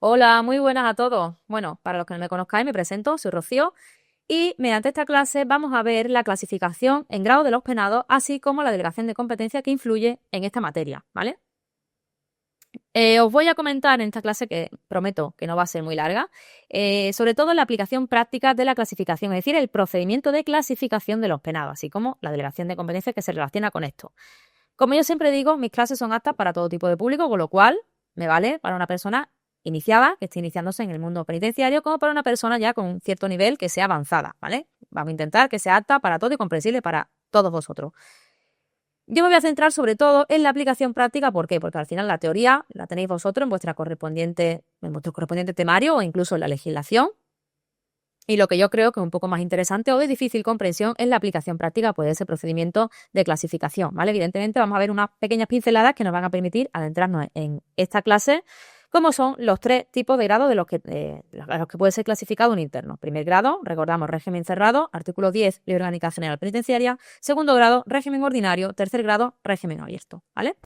Hola, muy buenas a todos. Bueno, para los que no me conozcáis, me presento, soy Rocío y mediante esta clase vamos a ver la clasificación en grado de los penados, así como la delegación de competencia que influye en esta materia, ¿vale? Os voy a comentar en esta clase, que prometo que no va a ser muy larga, sobre todo la aplicación práctica de la clasificación, es decir, el procedimiento de clasificación de los penados, así como la delegación de competencia que se relaciona con esto. Como yo siempre digo, mis clases son aptas para todo tipo de público, con lo cual me vale para una persona iniciada, que esté iniciándose en el mundo penitenciario, como para una persona ya con un cierto nivel que sea avanzada, ¿vale? Vamos a intentar que sea apta para todo y comprensible para todos vosotros. Yo me voy a centrar sobre todo en la aplicación práctica. ¿Por qué? Porque al final la teoría la tenéis vosotros en vuestro correspondiente temario o incluso en la legislación. Y lo que yo creo que es un poco más interesante o de difícil comprensión es la aplicación práctica pues, de ese procedimiento de clasificación, ¿vale? Evidentemente vamos a ver unas pequeñas pinceladas que nos van a permitir adentrarnos en esta clase, como son los tres tipos de grado de a los que puede ser clasificado un interno. Primer grado, recordamos, régimen cerrado, artículo 10, Ley Orgánica General Penitenciaria. Segundo grado, régimen ordinario. Tercer grado, régimen abierto, ¿vale?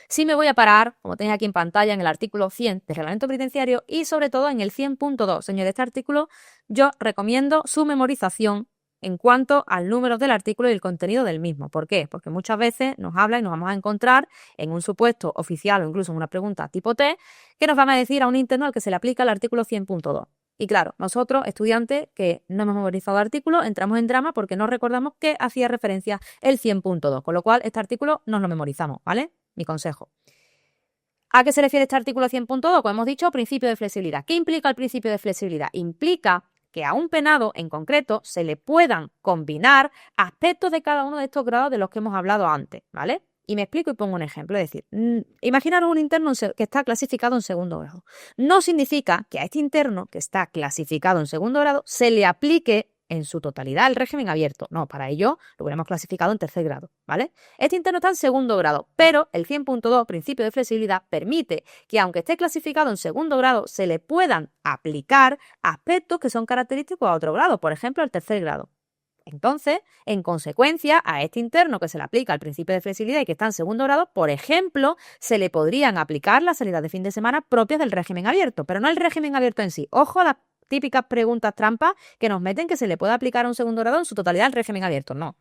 Sí me voy a parar, como tenéis aquí en pantalla, en el artículo 100 del Reglamento Penitenciario y sobre todo en el 100.2. Señor, de este artículo yo recomiendo su memorización en cuanto al número del artículo y el contenido del mismo. ¿Por qué? Porque muchas veces nos habla y nos vamos a encontrar en un supuesto oficial o incluso en una pregunta tipo T que nos van a decir a un interno al que se le aplica el artículo 100.2. Y claro, nosotros, estudiantes que no hemos memorizado artículos, entramos en drama porque no recordamos que hacía referencia el 100.2, con lo cual este artículo nos lo memorizamos, ¿vale? Mi consejo. ¿A qué se refiere este artículo 100.2? Como hemos dicho, principio de flexibilidad. ¿Qué implica el principio de flexibilidad? Implica que a un penado en concreto se le puedan combinar aspectos de cada uno de estos grados de los que hemos hablado antes, ¿vale? Y me explico y pongo un ejemplo. Es decir, imaginaros un interno que está clasificado en segundo grado. No significa que a este interno que está clasificado en segundo grado se le aplique en su totalidad el régimen abierto. No, para ello lo hubiéramos clasificado en tercer grado, ¿vale? Este interno está en segundo grado, pero el 100.2, principio de flexibilidad, permite que aunque esté clasificado en segundo grado, se le puedan aplicar aspectos que son característicos a otro grado, por ejemplo, al tercer grado. Entonces, en consecuencia, a este interno que se le aplica el principio de flexibilidad y que está en segundo grado, por ejemplo, se le podrían aplicar las salidas de fin de semana propias del régimen abierto, pero no el régimen abierto en sí. Ojo a las típicas preguntas trampas que nos meten que se le puede aplicar a un segundo grado en su totalidad el régimen abierto. No.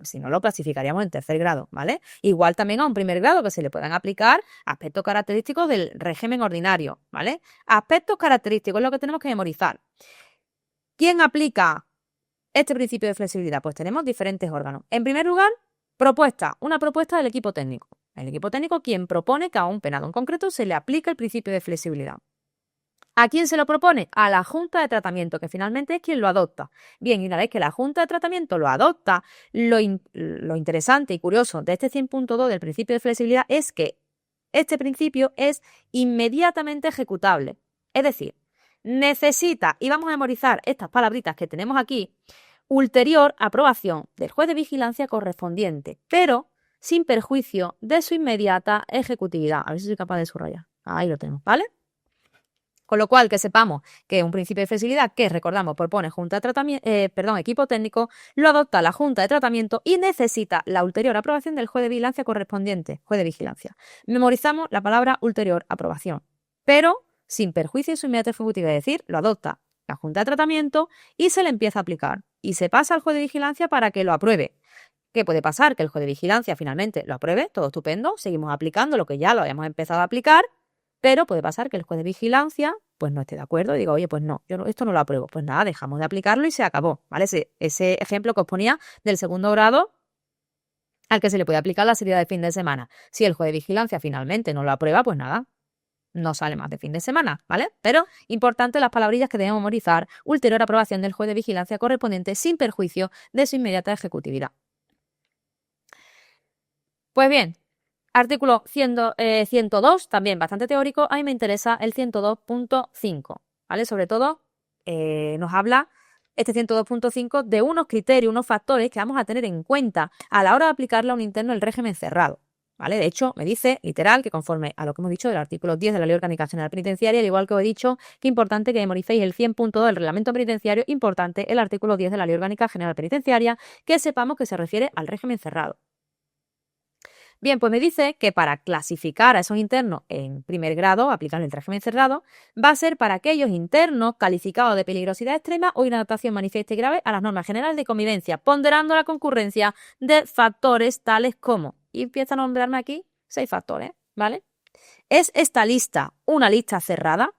Si no, lo clasificaríamos en tercer grado, ¿vale? Igual también a un primer grado que se le puedan aplicar aspectos característicos del régimen ordinario, ¿vale? Aspectos característicos es lo que tenemos que memorizar. ¿Quién aplica este principio de flexibilidad? Pues tenemos diferentes órganos. En primer lugar, una propuesta del equipo técnico. El equipo técnico quien propone que a un penado en concreto se le aplique el principio de flexibilidad. ¿A quién se lo propone? A la Junta de Tratamiento, que finalmente es quien lo adopta. Bien, y una vez que la Junta de Tratamiento lo adopta, lo interesante y curioso de este 100.2 del principio de flexibilidad es que este principio es inmediatamente ejecutable. Es decir, necesita, y vamos a memorizar estas palabritas que tenemos aquí, ulterior aprobación del juez de vigilancia correspondiente, pero sin perjuicio de su inmediata ejecutividad. A ver si soy capaz de subrayar. Ahí lo tenemos, ¿vale? Con lo cual, que sepamos que un principio de flexibilidad que, recordamos, propone equipo técnico, lo adopta la Junta de Tratamiento y necesita la ulterior aprobación del juez de vigilancia correspondiente, juez de vigilancia. Memorizamos la palabra ulterior aprobación, pero sin perjuicio de su inmediata ejecutiva, es decir, lo adopta la Junta de Tratamiento y se le empieza a aplicar. Y se pasa al juez de vigilancia para que lo apruebe. ¿Qué puede pasar? Que el juez de vigilancia finalmente lo apruebe, todo estupendo, seguimos aplicando lo que ya lo habíamos empezado a aplicar, pero puede pasar que el juez de vigilancia pues no esté de acuerdo y diga, oye, pues no, esto no lo apruebo. Pues nada, dejamos de aplicarlo y se acabó, ¿vale? Ese ejemplo que os ponía del segundo grado al que se le puede aplicar la salida de fin de semana. Si el juez de vigilancia finalmente no lo aprueba, pues nada, no sale más de fin de semana, ¿vale? Pero importante las palabrillas que debemos memorizar: ulterior aprobación del juez de vigilancia correspondiente sin perjuicio de su inmediata ejecutividad. Pues bien, artículo 102, también bastante teórico. A mí me interesa el 102.5, ¿vale? Sobre todo nos habla este 102.5 de unos criterios, unos factores que vamos a tener en cuenta a la hora de aplicarle a un interno el régimen cerrado, ¿vale? De hecho, me dice literal que conforme a lo que hemos dicho del artículo 10 de la Ley Orgánica General Penitenciaria, al igual que os he dicho, que importante que memoricéis el 100.2 del Reglamento Penitenciario, importante el artículo 10 de la Ley Orgánica General Penitenciaria, que sepamos que se refiere al régimen cerrado. Bien, pues me dice que para clasificar a esos internos en primer grado, aplicando el régimen cerrado, va a ser para aquellos internos calificados de peligrosidad extrema o inadaptación manifiesta y grave a las normas generales de convivencia, ponderando la concurrencia de factores tales como, y empieza a nombrarme aquí 6 factores, ¿vale? ¿Es esta lista una lista cerrada?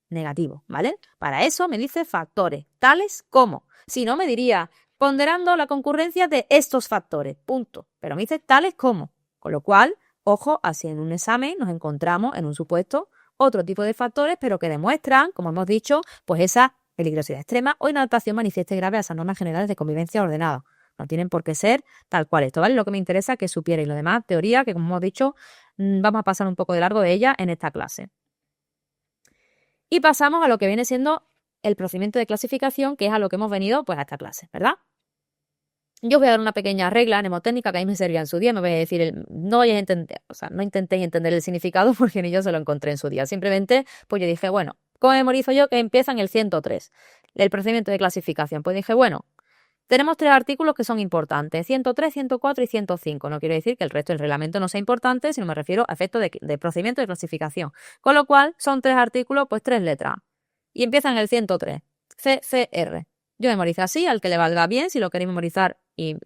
Negativo, ¿vale? Para eso me dice factores tales como, si no me diría ponderando la concurrencia de estos factores, punto. Pero me dice tales como, con lo cual, ojo, así en un examen nos encontramos en un supuesto otro tipo de factores, pero que demuestran, como hemos dicho, pues esa peligrosidad extrema o inadaptación manifiesta y grave a esas normas generales de convivencia ordenada. No tienen por qué ser tal cual esto, ¿vale? Lo que me interesa es que supiera y lo demás, teoría, que como hemos dicho, vamos a pasar un poco de largo de ella en esta clase. Y pasamos a lo que viene siendo el procedimiento de clasificación, que es a lo que hemos venido pues a esta clase, ¿verdad? Yo os voy a dar una pequeña regla mnemotécnica que a mí me servía en su día. Me voy a decir, no intentéis entender el significado porque ni yo se lo encontré en su día. Simplemente, pues yo dije, bueno, ¿cómo memorizo yo que empieza en el 103? El procedimiento de clasificación. Pues dije, bueno, tenemos 3 artículos que son importantes, 103, 104 y 105. No quiero decir que el resto del reglamento no sea importante, sino me refiero a efectos de procedimiento de clasificación. Con lo cual, son 3 artículos, pues 3 letras. Y empiezan en el 103, CCR. Yo memorizo así, al que le valga bien, si lo queréis memorizar y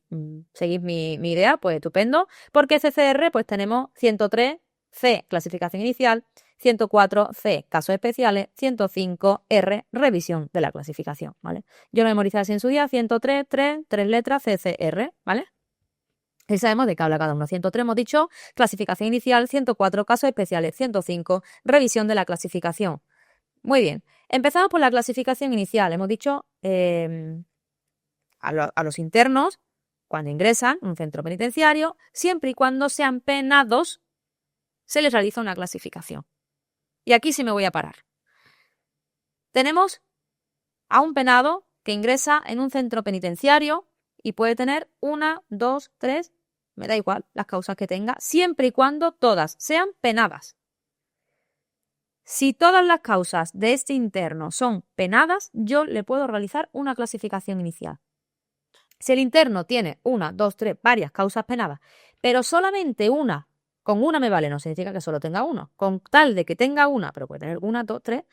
seguís mi idea, pues estupendo. Porque CCR, pues tenemos 103, C, clasificación inicial, 104, C, casos especiales, 105, R, revisión de la clasificación, ¿vale? Yo lo memorizé así en su día, 103, 3 letras, CCR, ¿vale? Y sabemos de qué habla cada uno. 103 hemos dicho, clasificación inicial, 104, casos especiales, 105, revisión de la clasificación. Muy bien, empezamos por la clasificación inicial. Hemos dicho a los internos, cuando ingresan en un centro penitenciario, siempre y cuando sean penados, se les realiza una clasificación. Y aquí sí me voy a parar. Tenemos a un penado que ingresa en un centro penitenciario y puede tener 1, 2, 3, me da igual las causas que tenga, siempre y cuando todas sean penadas. Si todas las causas de este interno son penadas, yo le puedo realizar una clasificación inicial. Si el interno tiene 1, 2, 3, varias causas penadas, pero solamente una, con una me vale, no significa que solo tenga uno, con tal de que tenga una, pero puede tener 1, 2, 3,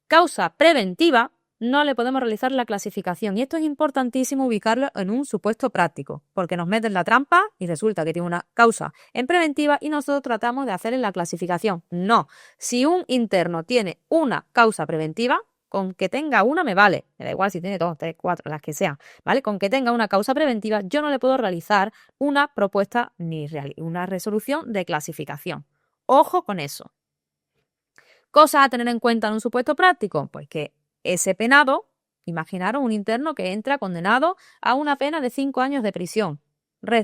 causa preventiva, no le podemos realizar la clasificación. Y esto es importantísimo ubicarlo en un supuesto práctico, porque nos meten la trampa y resulta que tiene una causa en preventiva y nosotros tratamos de hacer en la clasificación. No, si un interno tiene una causa preventiva, con que tenga una me vale, me da igual si tiene 2, 3, 4, las que sean, ¿vale? Con que tenga una causa preventiva, yo no le puedo realizar una propuesta ni una resolución de clasificación. Ojo con eso. Cosas a tener en cuenta en un supuesto práctico, pues que ese penado, imaginaros un interno que entra condenado a una pena de 5 años de prisión.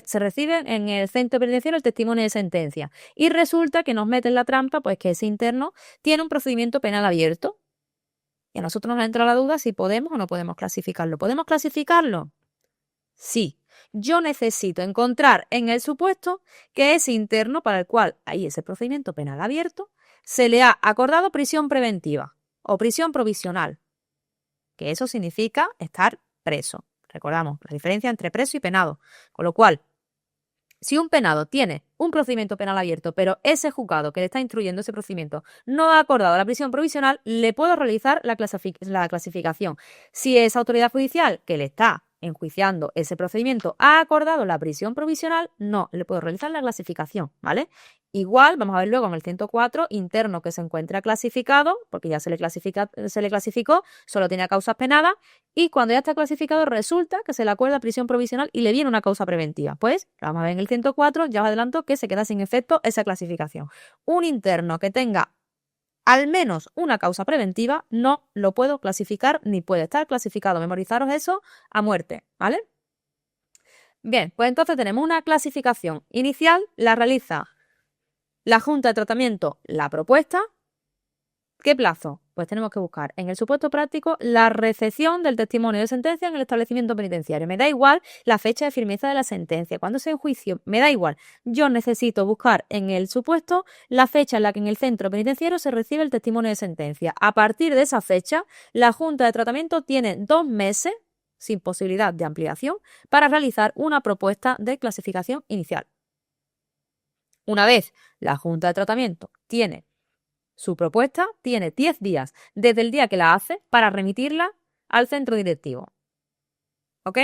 Se recibe en el centro penitenciario el testimonio de sentencia y resulta que nos meten la trampa, pues que ese interno tiene un procedimiento penal abierto. Y a nosotros nos entra la duda si podemos o no podemos clasificarlo. ¿Podemos clasificarlo? Sí. Yo necesito encontrar en el supuesto que ese interno para el cual hay ese procedimiento penal abierto se le ha acordado prisión preventiva o prisión provisional, que eso significa estar preso. Recordamos la diferencia entre preso y penado. Con lo cual, si un penado tiene un procedimiento penal abierto, pero ese juzgado que le está instruyendo ese procedimiento no ha acordado la prisión provisional, le puedo realizar la clasificación. Si esa autoridad judicial que le está enjuiciando ese procedimiento ha acordado la prisión provisional, no le puedo realizar la clasificación, ¿vale? Igual, vamos a ver luego en el 104, interno que se encuentra clasificado, porque ya se le clasificó, solo tiene causas penadas, y cuando ya está clasificado resulta que se le acuerda prisión provisional y le viene una causa preventiva. Pues, vamos a ver en el 104, ya os adelanto que se queda sin efecto esa clasificación. Un interno que tenga al menos una causa preventiva no lo puedo clasificar ni puede estar clasificado. Memorizaros eso a muerte, ¿vale? Bien, pues entonces tenemos una clasificación inicial, la realiza la Junta de Tratamiento, la propuesta. ¿Qué plazo? Pues tenemos que buscar en el supuesto práctico la recepción del testimonio de sentencia en el establecimiento penitenciario. Me da igual la fecha de firmeza de la sentencia. Cuando sea en juicio, me da igual. Yo necesito buscar en el supuesto la fecha en la que en el centro penitenciario se recibe el testimonio de sentencia. A partir de esa fecha, la Junta de Tratamiento tiene 2 meses, sin posibilidad de ampliación, para realizar una propuesta de clasificación inicial. Una vez la Junta de Tratamiento tiene su propuesta, tiene 10 días desde el día que la hace para remitirla al centro directivo. ¿Ok?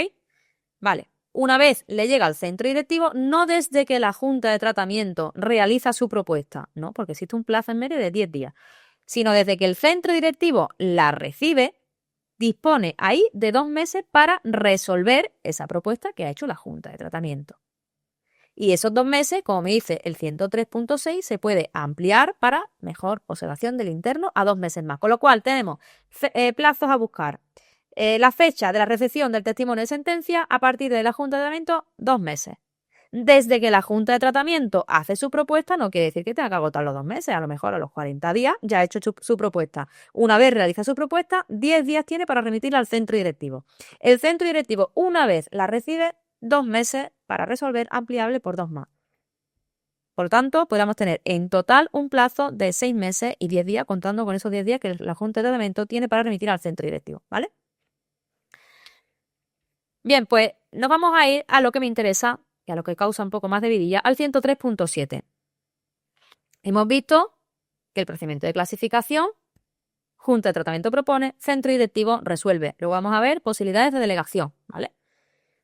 Vale. Una vez le llega al centro directivo, no desde que la Junta de Tratamiento realiza su propuesta, no, porque existe un plazo en medio de 10 días, sino desde que el centro directivo la recibe, dispone ahí de 2 meses para resolver esa propuesta que ha hecho la Junta de Tratamiento. Y esos 2 meses, como me dice el 103.6, se puede ampliar para mejor observación del interno a 2 meses más. Con lo cual tenemos plazos a buscar. La fecha de la recepción del testimonio de sentencia a partir de la Junta de Tratamiento, 2 meses. Desde que la Junta de Tratamiento hace su propuesta, no quiere decir que tenga que agotar los 2 meses. A lo mejor a los 40 días ya ha hecho su propuesta. Una vez realiza su propuesta, 10 días tiene para remitirla al centro directivo. El centro directivo, una vez la recibe, 2 meses para resolver, ampliable por 2 más. Por lo tanto, podríamos tener en total un plazo de 6 meses y 10 días, contando con esos 10 días que la Junta de Tratamiento tiene para remitir al centro directivo, ¿vale? Bien, pues nos vamos a ir a lo que me interesa y a lo que causa un poco más de vidilla, al 103.7. Hemos visto que el procedimiento de clasificación, Junta de Tratamiento propone, centro directivo resuelve. Luego vamos a ver posibilidades de delegación, ¿vale?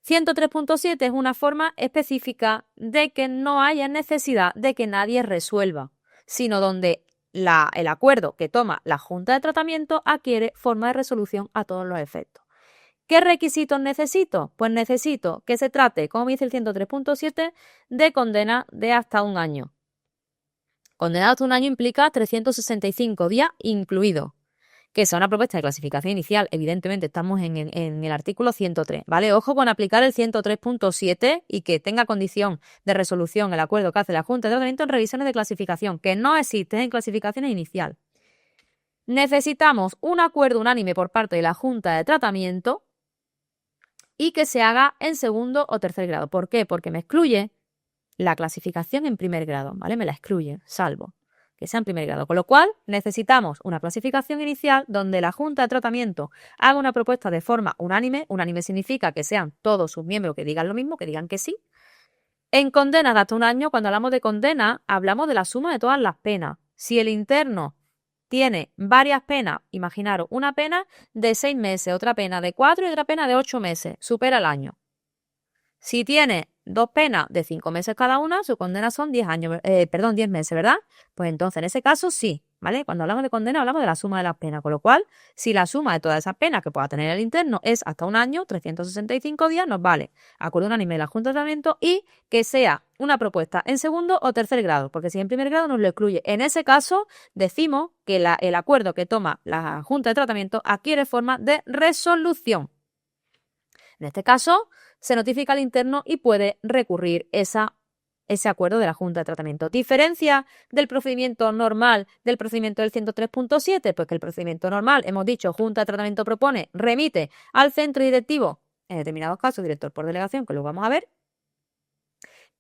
103.7 es una forma específica de que no haya necesidad de que nadie resuelva, sino donde el acuerdo que toma la Junta de Tratamiento adquiere forma de resolución a todos los efectos. ¿Qué requisitos necesito? Pues necesito que se trate, como dice el 103.7, de condena de hasta 1 año. Condena de hasta 1 año implica 365 días incluido. Que sea una propuesta de clasificación inicial. Evidentemente estamos en el artículo 103, ¿vale? Ojo con aplicar el 103.7 y que tenga condición de resolución el acuerdo que hace la Junta de Tratamiento en revisiones de clasificación, que no existe en clasificaciones inicial. Necesitamos un acuerdo unánime por parte de la Junta de Tratamiento y que se haga en segundo o tercer grado. ¿Por qué? Porque me excluye la clasificación en primer grado, ¿vale? Me la excluye, salvo que sea en primer grado. Con lo cual, necesitamos una clasificación inicial donde la Junta de Tratamiento haga una propuesta de forma unánime. Unánime significa que sean todos sus miembros que digan lo mismo, que digan que sí. En condena de hasta 1 año, cuando hablamos de condena, hablamos de la suma de todas las penas. Si el interno tiene varias penas, imaginaros, una pena de 6 meses, otra pena de 4 y otra pena de 8 meses, supera el año. Si tiene 2 penas de 5 meses cada una, su condena son 10 meses, ¿verdad? Pues entonces, en ese caso, sí, ¿vale? Cuando hablamos de condena, hablamos de la suma de las penas, con lo cual, si la suma de todas esas penas que pueda tener el interno es hasta 1 año, 365 días, nos vale acuerdo unánime de la Junta de Tratamiento y que sea una propuesta en segundo o tercer grado, porque si en primer grado nos lo excluye. En ese caso, decimos que el acuerdo que toma la Junta de Tratamiento adquiere forma de resolución. En este caso, se notifica al interno y puede recurrir ese acuerdo de la Junta de Tratamiento. ¿Diferencia del procedimiento normal del procedimiento del 103.7? Pues que el procedimiento normal, hemos dicho, Junta de Tratamiento propone, remite al centro directivo, en determinados casos, director por delegación, que lo vamos a ver,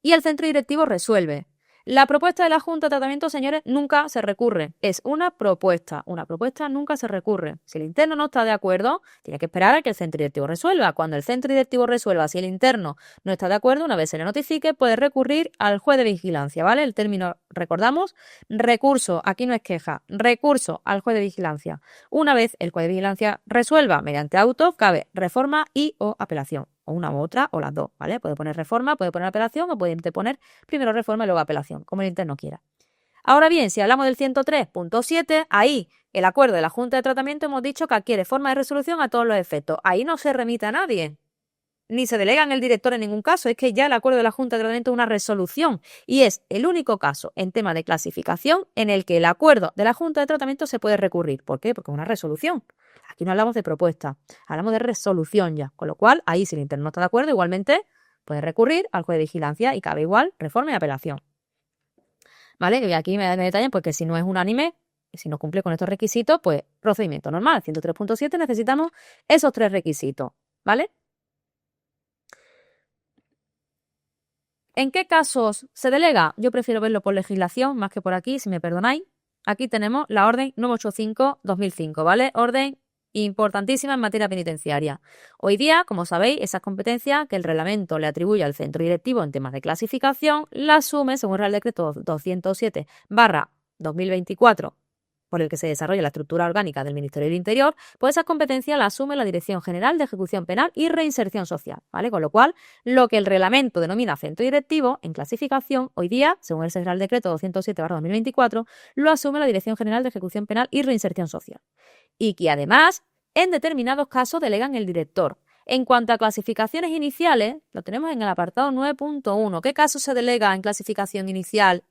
y el centro directivo resuelve. La propuesta de la Junta de Tratamiento, señores, nunca se recurre. Es una propuesta. Una propuesta nunca se recurre. Si el interno no está de acuerdo, tiene que esperar a que el centro directivo resuelva. Cuando el centro directivo resuelva, si el interno no está de acuerdo, una vez se le notifique, puede recurrir al juez de vigilancia, ¿vale? El término, recordamos, recurso, aquí no es queja, recurso al juez de vigilancia. Una vez el juez de vigilancia resuelva mediante auto, cabe reforma y o apelación. O una u otra o las dos, ¿vale? Puede poner reforma, puede poner apelación o puede poner primero reforma y luego apelación, como el interno quiera. Ahora bien, si hablamos del 103.7, ahí el acuerdo de la Junta de Tratamiento hemos dicho que adquiere forma de resolución a todos los efectos. Ahí no se remite a nadie, ni se delega en el director en ningún caso. Es que ya el acuerdo de la Junta de Tratamiento es una resolución y es el único caso en tema de clasificación en el que el acuerdo de la Junta de Tratamiento se puede recurrir. ¿Por qué? Porque es una resolución. Aquí no hablamos de propuesta, hablamos de resolución ya. Con lo cual, ahí si el interno no está de acuerdo, igualmente puede recurrir al juez de vigilancia y cabe igual reforma y apelación. ¿Vale? Y aquí me detallan porque si no es unánime, si no cumple con estos requisitos, pues procedimiento normal. 103.7 necesitamos esos 3 requisitos. ¿Vale? ¿En qué casos se delega? Yo prefiero verlo por legislación más que por aquí, si me perdonáis. Aquí tenemos la orden 985-2005, ¿vale? Orden Importantísima en materia penitenciaria. Hoy día, como sabéis, esas competencias que el reglamento le atribuye al centro directivo en temas de clasificación, la asume, según el Real Decreto 207/2024, por el que se desarrolla la estructura orgánica del Ministerio del Interior, pues esas competencias las asume la Dirección General de Ejecución Penal y Reinserción Social, ¿vale? Con lo cual, lo que el reglamento denomina centro directivo en clasificación, hoy día, según el Real Decreto 207/2024, lo asume la Dirección General de Ejecución Penal y Reinserción Social. Y que además, en determinados casos, delegan el director. En cuanto a clasificaciones iniciales, lo tenemos en el apartado 9.1. ¿Qué caso se delega en clasificación inicial?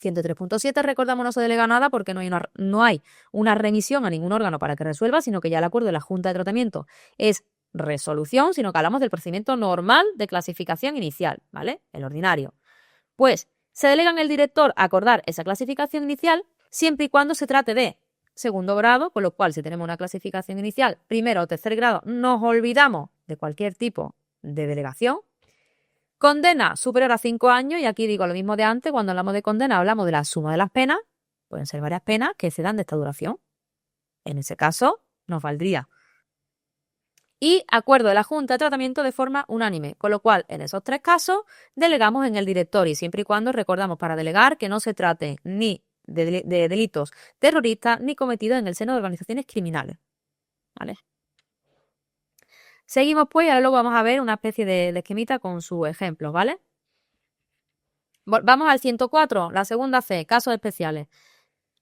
103.7, recordamos, no se delega nada porque no hay una remisión a ningún órgano para que resuelva, sino que ya el acuerdo de la Junta de Tratamiento es resolución, sino que hablamos del procedimiento normal de clasificación inicial, ¿vale? El ordinario. Pues se delega en el director acordar esa clasificación inicial siempre y cuando se trate de segundo grado, con lo cual si tenemos una clasificación inicial, primero o tercer grado, nos olvidamos de cualquier tipo de delegación. Condena superior a 5 años, y aquí digo lo mismo de antes, cuando hablamos de condena hablamos de la suma de las penas, pueden ser varias penas que se dan de esta duración. En ese caso, nos valdría. Y acuerdo de la Junta de Tratamiento de forma unánime, con lo cual en esos 3 casos delegamos en el director y siempre y cuando recordamos para delegar que no se trate ni de delitos terroristas ni cometidos en el seno de organizaciones criminales, ¿vale? Seguimos pues y ahora luego vamos a ver una especie de esquemita con sus ejemplos, ¿vale? Vamos al 104, la segunda C, casos especiales.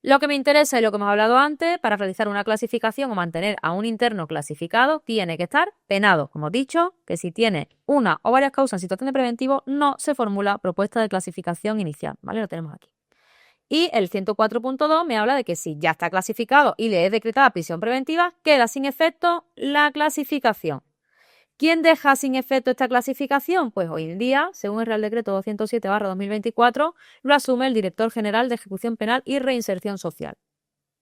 Lo que me interesa y lo que hemos hablado antes, para realizar una clasificación o mantener a un interno clasificado, tiene que estar penado. Como he dicho, que si tiene una o varias causas en situación de preventivo, no se formula propuesta de clasificación inicial, ¿vale? Lo tenemos aquí. Y el 104.2 me habla de que si ya está clasificado y le es decretada prisión preventiva, queda sin efecto la clasificación. ¿Quién deja sin efecto esta clasificación? Pues hoy en día, según el Real Decreto 207/2024, lo asume el Director General de Ejecución Penal y Reinserción Social,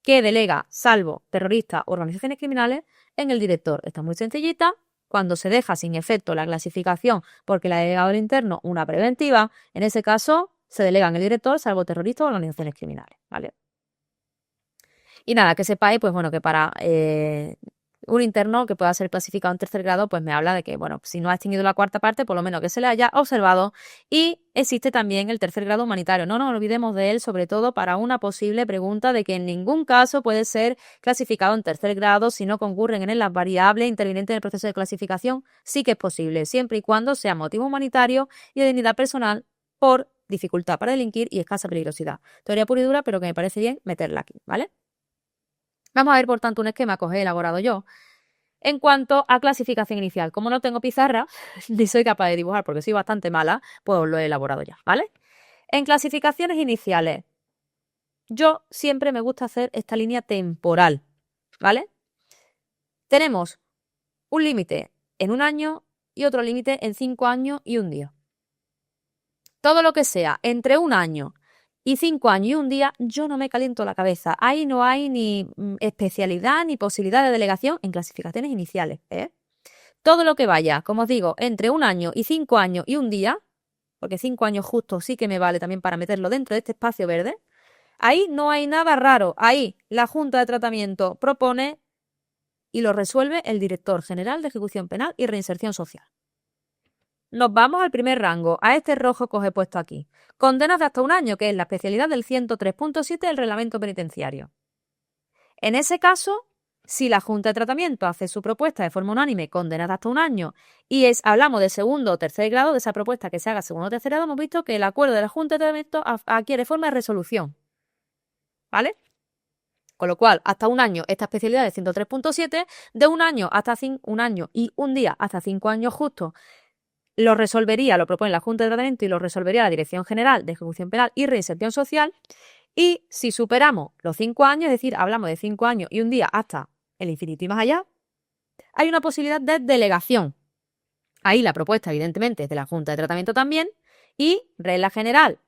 que delega, salvo terroristas o organizaciones criminales, en el director. Está muy sencillita. Cuando se deja sin efecto la clasificación porque le ha delegado el interno una preventiva, en ese caso se delega en el director, salvo terroristas o organizaciones criminales, ¿vale? Y nada, que sepáis, pues bueno, que para un interno que pueda ser clasificado en tercer grado, pues me habla de que, bueno, si no ha extinguido la cuarta parte, por lo menos que se le haya observado. Y existe también el tercer grado humanitario. No nos olvidemos de él, sobre todo para una posible pregunta de que en ningún caso puede ser clasificado en tercer grado si no concurren en él las variables intervinientes en el proceso de clasificación. Sí que es posible, siempre y cuando sea motivo humanitario y de dignidad personal por dificultad para delinquir y escasa peligrosidad. Teoría pura y dura, pero que me parece bien meterla aquí, ¿vale? Vamos a ver, por tanto, un esquema que os he elaborado yo. En cuanto a clasificación inicial, como no tengo pizarra, ni soy capaz de dibujar porque soy bastante mala, pues os lo he elaborado ya, ¿vale? En clasificaciones iniciales, yo siempre me gusta hacer esta línea temporal, ¿vale? Tenemos un límite en 1 año y otro límite en 5 años y 1 día. Todo lo que sea entre 1 año y 5 años y 1 día, yo no me caliento la cabeza. Ahí no hay ni especialidad ni posibilidad de delegación en clasificaciones iniciales, ¿eh? Todo lo que vaya, como os digo, entre 1 año y 5 años y 1 día, porque 5 años justo sí que me vale también para meterlo dentro de este espacio verde, ahí no hay nada raro. Ahí la Junta de Tratamiento propone y lo resuelve el Director General de Ejecución Penal y Reinserción Social. Nos vamos al primer rango, a este rojo que os he puesto aquí. Condenas de hasta 1 año, que es la especialidad del 103.7 del reglamento penitenciario. En ese caso, si la Junta de Tratamiento hace su propuesta de forma unánime, condenas de hasta 1 año, y hablamos de segundo o tercer grado, de esa propuesta que se haga segundo o tercer grado, hemos visto que el acuerdo de la Junta de Tratamiento adquiere forma de resolución, ¿vale? Con lo cual, hasta 1 año, esta especialidad del 103.7, de 1 año hasta 1 año y 1 día hasta 5 años justo, lo propone la Junta de Tratamiento y lo resolvería la Dirección General de Ejecución Penal y Reinserción Social. Y si superamos los 5 años, es decir, hablamos de 5 años y 1 día hasta el infinito y más allá, hay una posibilidad de delegación. Ahí la propuesta, evidentemente, es de la Junta de Tratamiento también. Y regla general,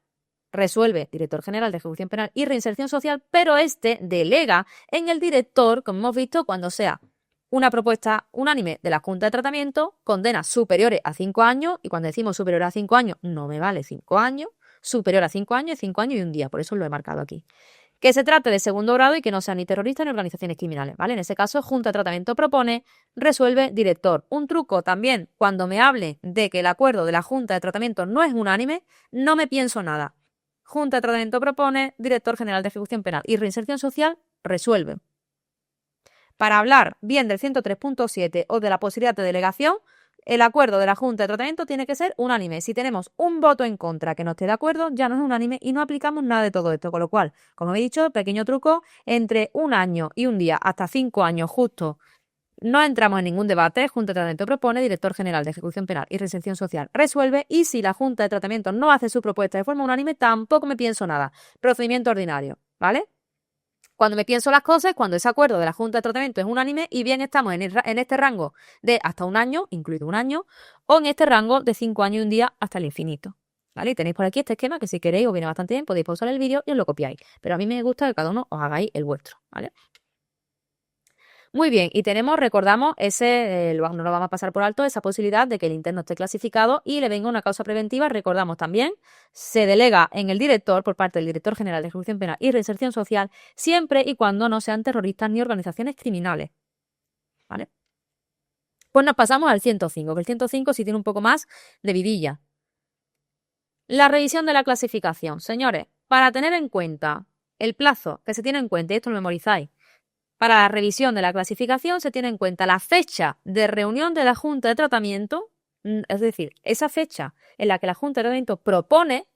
resuelve Director General de Ejecución Penal y Reinserción Social, pero este delega en el director, como hemos visto, cuando sea una propuesta unánime de la Junta de Tratamiento, condenas superiores a 5 años, y cuando decimos superior a 5 años, no me vale 5 años, superior a 5 años, 5 años y 1 día, por eso lo he marcado aquí. Que se trate de segundo grado y que no sean ni terroristas ni organizaciones criminales, ¿vale? En ese caso, Junta de Tratamiento propone, resuelve director. Un truco también, cuando me hable de que el acuerdo de la Junta de Tratamiento no es unánime, no me pienso nada. Junta de Tratamiento propone, director general de ejecución penal y reinserción social, resuelve. Para hablar bien del 103.7 o de la posibilidad de delegación, el acuerdo de la Junta de Tratamiento tiene que ser unánime. Si tenemos un voto en contra que no esté de acuerdo, ya no es unánime y no aplicamos nada de todo esto. Con lo cual, como he dicho, pequeño truco, entre un año y un día, hasta 5 años justo, no entramos en ningún debate. Junta de Tratamiento propone, director general de ejecución penal y reinserción social resuelve. Y si la Junta de Tratamiento no hace su propuesta de forma unánime, tampoco me pienso nada. Procedimiento ordinario, ¿vale? Cuando me pienso las cosas, cuando ese acuerdo de la Junta de Tratamiento es unánime y bien estamos en este rango de hasta un año, incluido un año, o en este rango de 5 años y un día hasta el infinito. ¿Vale? Y tenéis por aquí este esquema que si queréis os viene bastante bien, podéis pausar el vídeo y os lo copiáis. Pero a mí me gusta que cada uno os hagáis el vuestro, ¿vale? Muy bien, y recordamos, no lo vamos a pasar por alto, esa posibilidad de que el interno esté clasificado y le venga una causa preventiva. Recordamos también, se delega en el director, por parte del director general de ejecución penal y reinserción social, siempre y cuando no sean terroristas ni organizaciones criminales. ¿Vale? Pues nos pasamos al 105, que el 105 sí tiene un poco más de vidilla. La revisión de la clasificación. Señores, para tener en cuenta el plazo que se tiene en cuenta, y esto lo memorizáis, para la revisión de la clasificación se tiene en cuenta la fecha de reunión de la Junta de Tratamiento, es decir, esa fecha en la que la Junta de Tratamiento propone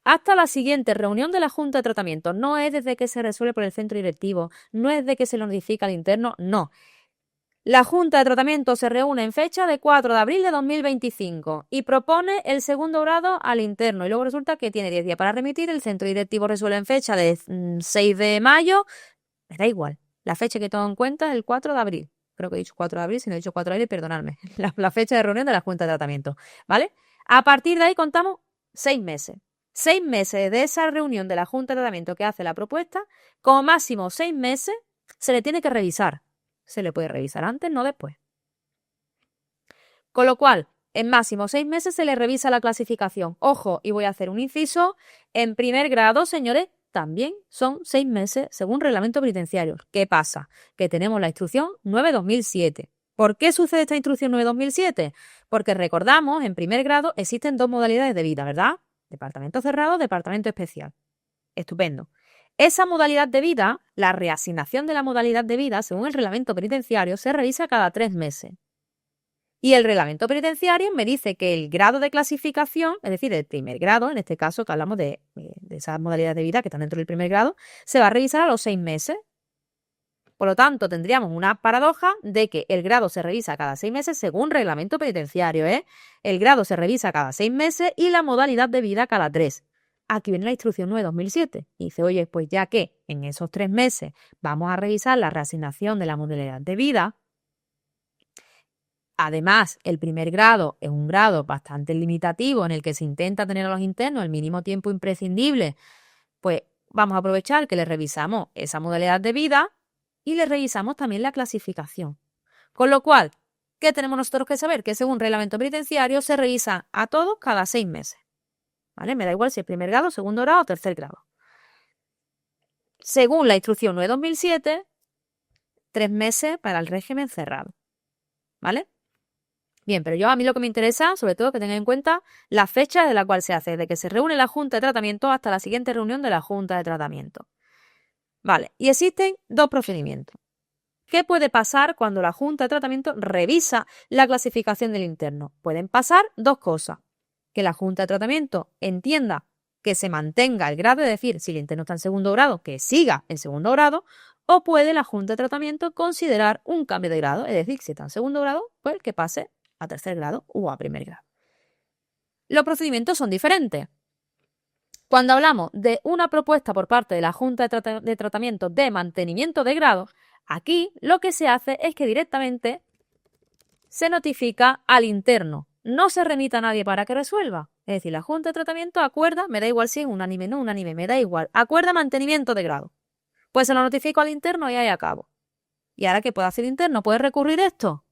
hasta la siguiente reunión de la Junta de Tratamiento. No es desde que se resuelve por el centro directivo, no es de que se lo notifica al interno, no. La Junta de Tratamiento se reúne en fecha de 4 de abril de 2025 y propone el segundo grado al interno. Y luego resulta que tiene 10 días para remitir, el centro directivo resuelve en fecha de 6 de mayo, me da igual. La fecha que tengo en cuenta es el 4 de abril. Creo que he dicho 4 de abril, si no he dicho 4 de abril, perdonadme. La fecha de reunión de la Junta de Tratamiento, ¿vale? A partir de ahí contamos 6 meses. 6 meses de esa reunión de la Junta de Tratamiento que hace la propuesta, como máximo 6 meses, se le tiene que revisar. Se le puede revisar antes, no después. Con lo cual, en máximo 6 meses se le revisa la clasificación. Ojo, y voy a hacer un inciso, en primer grado, señores, también son 6 meses según reglamento penitenciario. ¿Qué pasa? Que tenemos la instrucción 9/2007. ¿Por qué sucede esta instrucción 9/2007? Porque recordamos, en primer grado existen 2 modalidades de vida, ¿verdad? Departamento cerrado, departamento especial. Estupendo. Esa modalidad de vida, la reasignación de la modalidad de vida, según el reglamento penitenciario, se revisa cada 3 meses. Y el reglamento penitenciario me dice que el grado de clasificación, es decir, el primer grado, en este caso que hablamos de esas modalidades de vida que están dentro del primer grado, se va a revisar a los 6 meses. Por lo tanto, tendríamos una paradoja de que el grado se revisa cada 6 meses según reglamento penitenciario, ¿eh? El grado se revisa cada 6 meses y la modalidad de vida cada 3. Aquí viene la instrucción 9/2007 y dice, oye, pues ya que en esos 3 meses vamos a revisar la reasignación de la modalidad de vida. Además, el primer grado es un grado bastante limitativo en el que se intenta tener a los internos el mínimo tiempo imprescindible. Pues vamos a aprovechar que le revisamos esa modalidad de vida y le revisamos también la clasificación. Con lo cual, ¿qué tenemos nosotros que saber? Que según reglamento penitenciario se revisa a todos cada 6 meses. ¿Vale? Me da igual si es primer grado, segundo grado o tercer grado. Según la instrucción 9/2007, 3 meses para el régimen cerrado. ¿Vale? Bien, pero a mí lo que me interesa, sobre todo, que tengan en cuenta la fecha de la cual se hace, de que se reúne la Junta de Tratamiento hasta la siguiente reunión de la Junta de Tratamiento. Vale, y existen 2 procedimientos. ¿Qué puede pasar cuando la Junta de Tratamiento revisa la clasificación del interno? Pueden pasar 2 cosas. Que la Junta de Tratamiento entienda que se mantenga el grado, es decir, si el interno está en segundo grado, que siga en segundo grado, o puede la Junta de Tratamiento considerar un cambio de grado, es decir, si está en segundo grado, pues que pase a tercer grado o a primer grado. Los procedimientos son diferentes. Cuando hablamos de una propuesta por parte de la Junta de Tratamiento de mantenimiento de grado, aquí lo que se hace es que directamente se notifica al interno. No se remite a nadie para que resuelva. Es decir, la Junta de Tratamiento acuerda, me da igual si es unánime, no unánime, me da igual, acuerda mantenimiento de grado. Pues se lo notifico al interno y ahí acabo. ¿Y ahora qué puede hacer el interno? ¿Puede recurrir esto?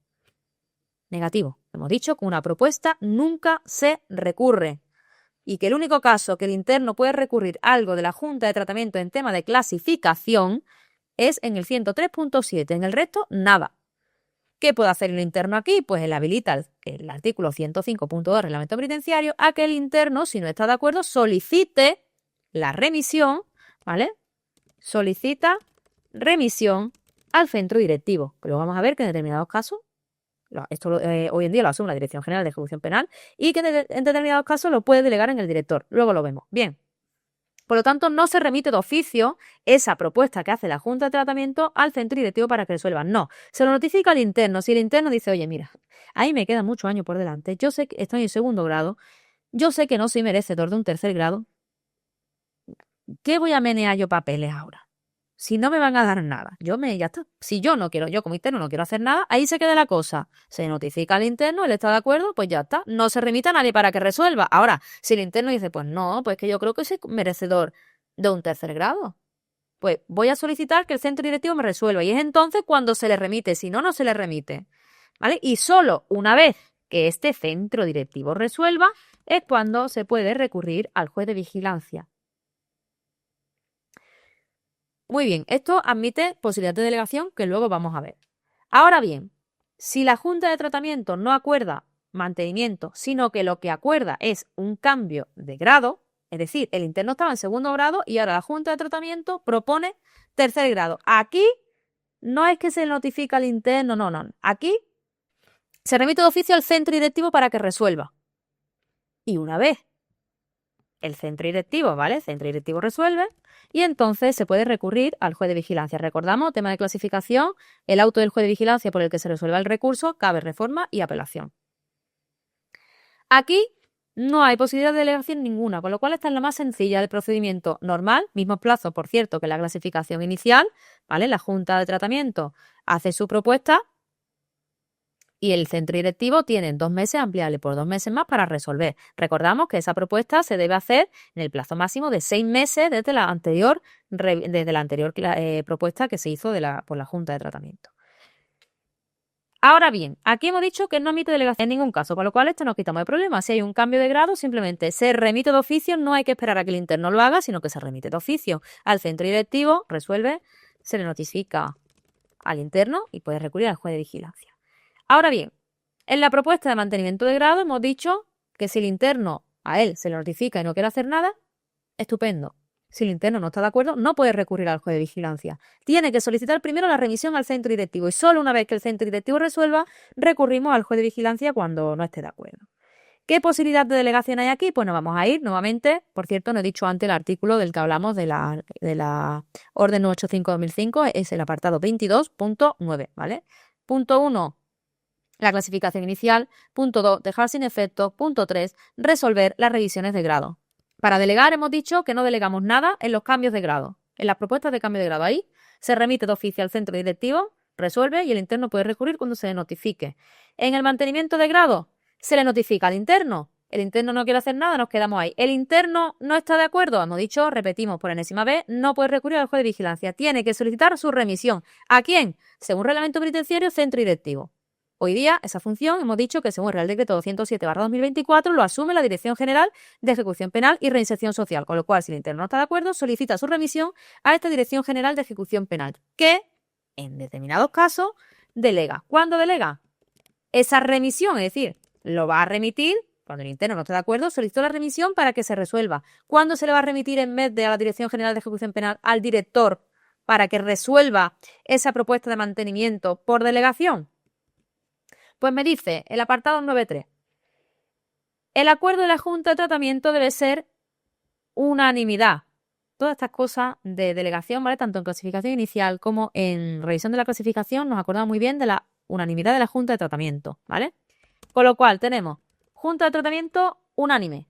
Negativo. Hemos dicho que una propuesta nunca se recurre. y que el único caso que el interno puede recurrir algo de la Junta de Tratamiento en tema de clasificación es en el 103.7, en el resto nada. ¿Qué puede hacer el interno aquí? Pues él habilita el artículo 105.2 del Reglamento Penitenciario a que el interno, si no está de acuerdo, solicite la remisión, ¿vale? Solicita remisión al centro directivo. Pero vamos a ver que en determinados casos, esto hoy en día lo asume la Dirección General de Ejecución Penal, y que en determinados casos lo puede delegar en el director. Luego lo vemos. Bien. Por lo tanto, no se remite de oficio esa propuesta que hace la Junta de Tratamiento al centro directivo para que resuelva. No, se lo notifica al interno. Si el interno dice, oye, mira, ahí me quedan muchos años por delante, yo sé que estoy en segundo grado, yo sé que no soy merecedor de un tercer grado, ¿qué voy a menear yo papeles ahora? Si no me van a dar nada, ya está. Si yo no quiero, yo como interno no quiero hacer nada, ahí se queda la cosa. Se notifica al interno, él está de acuerdo, pues ya está. No se remite a nadie para que resuelva. Ahora, si el interno dice, pues no, pues que yo creo que soy merecedor de un tercer grado, pues voy a solicitar que el centro directivo me resuelva. Y es entonces cuando se le remite, si no, no se le remite. ¿Vale? Y solo una vez que este centro directivo resuelva es cuando se puede recurrir al juez de vigilancia. Muy bien, esto admite posibilidad de delegación que luego vamos a ver. Ahora bien, si la Junta de Tratamiento no acuerda mantenimiento, sino que lo que acuerda es un cambio de grado, es decir, el interno estaba en segundo grado y ahora la Junta de Tratamiento propone tercer grado. Aquí no es que se notifica al interno, no. Aquí se remite de oficio al centro directivo para que resuelva. Y una vez el centro directivo, ¿vale? El centro directivo resuelve y entonces se puede recurrir al juez de vigilancia. Recordamos, tema de clasificación, el auto del juez de vigilancia por el que se resuelva el recurso, cabe reforma y apelación. Aquí no hay posibilidad de delegación ninguna, con lo cual esta es la más sencilla del procedimiento normal, mismo plazo, por cierto, que la clasificación inicial, ¿vale? La Junta de Tratamiento hace su propuesta y el centro directivo tiene 2 meses ampliable por 2 meses más para resolver. Recordamos que esa propuesta se debe hacer en el plazo máximo de 6 meses desde la anterior propuesta que se hizo por la Junta de Tratamiento. Ahora bien, aquí hemos dicho que no admite delegación en ningún caso, con lo cual esto nos quitamos de problema. Si hay un cambio de grado, simplemente se remite de oficio, no hay que esperar a que el interno lo haga, sino que se remite de oficio al centro directivo, resuelve, se le notifica al interno y puede recurrir al juez de vigilancia. Ahora bien, en la propuesta de mantenimiento de grado hemos dicho que si el interno a él se le notifica y no quiere hacer nada, estupendo. Si el interno no está de acuerdo, no puede recurrir al juez de vigilancia. Tiene que solicitar primero la remisión al centro directivo y solo una vez que el centro directivo resuelva, recurrimos al juez de vigilancia cuando no esté de acuerdo. ¿Qué posibilidad de delegación hay aquí? Pues nos vamos a ir nuevamente. Por cierto, no he dicho antes el artículo del que hablamos de la Orden 985-2005, es el apartado 22.9, ¿vale? Punto 1. La clasificación inicial. Punto 2, dejar sin efecto. Punto 3, resolver las revisiones de grado. Para delegar hemos dicho que no delegamos nada en los cambios de grado. En las propuestas de cambio de grado ahí se remite de oficio al centro directivo, resuelve y el interno puede recurrir cuando se le notifique. En el mantenimiento de grado se le notifica al interno. El interno no quiere hacer nada, nos quedamos ahí. El interno no está de acuerdo, hemos dicho, repetimos por enésima vez, no puede recurrir al juez de vigilancia. Tiene que solicitar su remisión. ¿A quién? Según reglamento penitenciario, centro directivo. Hoy día, esa función, hemos dicho que según el Real Decreto 207/2024, lo asume la Dirección General de Ejecución Penal y Reinserción Social, con lo cual, si el interno no está de acuerdo, solicita su remisión a esta Dirección General de Ejecución Penal, que, en determinados casos, delega. ¿Cuándo delega? Esa remisión, es decir, lo va a remitir, cuando el interno no está de acuerdo, solicitó la remisión para que se resuelva. ¿Cuándo se le va a remitir en vez de a la Dirección General de Ejecución Penal al director para que resuelva esa propuesta de mantenimiento por delegación? Pues me dice el apartado 9.3. El acuerdo de la Junta de Tratamiento debe ser unanimidad. Todas estas cosas de delegación, ¿vale? Tanto en clasificación inicial como en revisión de la clasificación, nos acordamos muy bien de la unanimidad de la Junta de Tratamiento, ¿vale? Con lo cual tenemos Junta de Tratamiento unánime.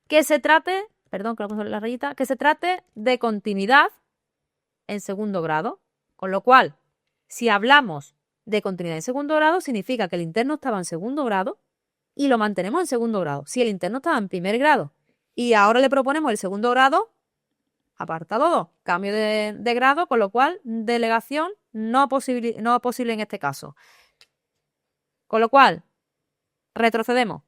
Que se trate, perdón que lo puse en la rayita, que se trate de continuidad en segundo grado. Con lo cual, si hablamos de continuidad en segundo grado, significa que el interno estaba en segundo grado y lo mantenemos en segundo grado. Si el interno estaba en primer grado y ahora le proponemos el segundo grado, apartado 2, cambio de grado, con lo cual delegación no posible en este caso. Con lo cual, retrocedemos.